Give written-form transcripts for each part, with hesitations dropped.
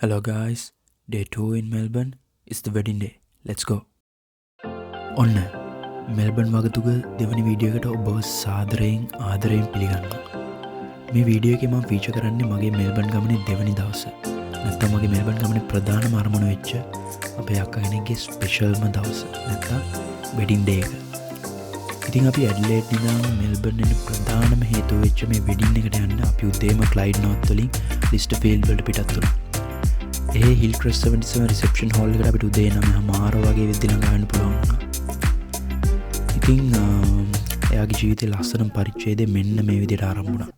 Hello guys, day 2 in Melbourne is the wedding day. Let's go. ඔන්න Melbourne වගතුග දෙවනි video එකට ඔබ ආදරයෙන් පිළිගන්නවා. මේ වීඩියෝ එකේ මම ෆීචර් කරන්නේ මගේ මෙල්බර්න් ගමනේ දෙවනි දවස. නැත්නම් මගේ මෙල්බර්න් ගමනේ ප්‍රධානම අරමුණ වෙච්ච අපේ අක්කා කෙනෙක්ගේ ස්පෙෂල්ම දවස. නැත්නම් වෙඩින් ඩේ එක. ඉතින් අපි ඇඩ්ලේඩ් ඉඳන් මෙල්බර්න් එන්න ප්‍රධානම හේතුව වෙච්ච මේ වෙඩින් එකට යන්න අපි උදේම ක්ලයිඩ් නෝත් වලින් ලිස්ටර්ෆීල්ඩ් වලට පිටත් වුණා. ඒ හිල් ක්‍රෙස් 77 රිසෙප්ෂන් හෝල් එකට අපිට උදේ 9:00 වගේ වෙද්දි ළඟ යන්න පුළුවන් වුණා. ඉතින් එයාගේ ජීවිතේ ලස්සනම පරිච්ඡේදය මෙන්න මේ විදිහට ආරම්භ වුණා.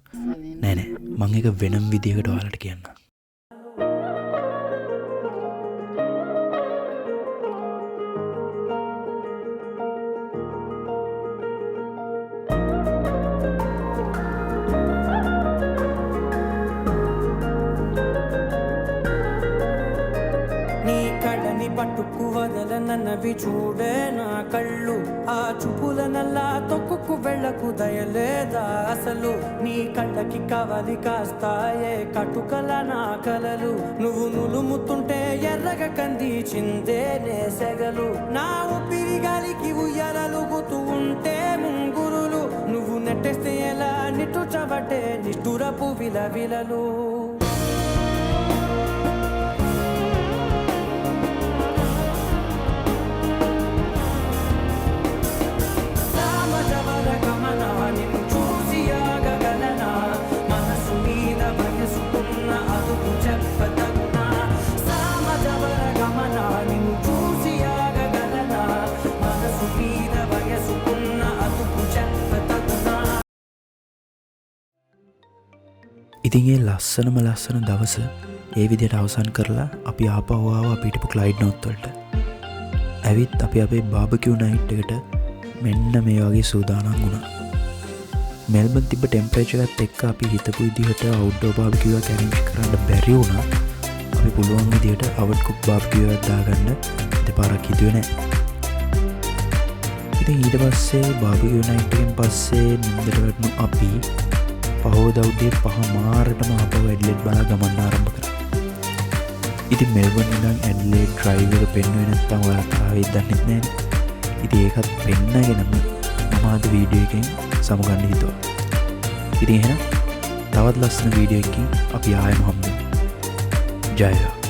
නෑ මම ඒක වෙනම විදිහකට ඔයාලට කියන්නම්. పట్టుకు వదలనవి చూడే నా కళ్ళు ఆ చూపులనల్లా తొక్కుకు వెళ్ళకు దయలేదా అసలు నీ కళ్ళకి కవలి కాస్తాయే కటుకల నా కలలు నువ్వు నులుముతుంటే ఎర్రగ కందిచిందే నే సెగలు నా ఊపిరి గాలికి ఉయ్యాలలుగుతూ ఉంటే ముంగురులు నువ్వు నెట్టేస్తే ఎలా నిట్టుచబట్టే నిష్ఠురపు విలవిలలు ඉතින් ඒ ලස්සන දවස ඒ විදිහට අවසන් කරලා අපි ආපහු ආවා අපි හිටපු ක්ලයිඩ් නෝත් වලට. ඇවිත් අපි අපේ බාබකියු නයිට් එකට මෙන්න මේ වගේ සූදානම් වුණා. මෙල්බර්න් තිබ්බ ටෙම්පරේචර් එකත් එක්ක අපි හිතපු විදිහට අවුට්ඩෝර් බාබකියු එකක් අරේන්ජ් කරන්න බැරි වුණා. අපි පුළුවන් විදිහට අවට් කුක් බාබකියු එකක් දාගන්න දෙපාරක් හිතුවේ නැහැ. ඉතින් ඊට පස්සේ බාබකියු නයිට් එකෙන් පස්සේ නින්දට වැටුණු අපි පහෝදා උදේ 5:00ටම ආපහු ඇඩ්ලේඩ් බලා ගමන් ආරම්භ කරා. ඉතින් මෙල්බර්න් ඉඳන් ඇඩ්ලේඩ් ඩ්‍රයිව් එක පෙන්වුවේ නැත්තම් ඔයාලා ආවෙත් දන්නේ නැහැ. ඉතින් ඒකත් පෙන්නගෙනම මම අද වීඩියෝ එකෙන් සමුගන්න හිතුවා. ඉතින් එහෙනම් තවත් ලස්සන වීඩියෝ එකකින් අපි ආයෙම හම්බෙමු. ජය වේවා.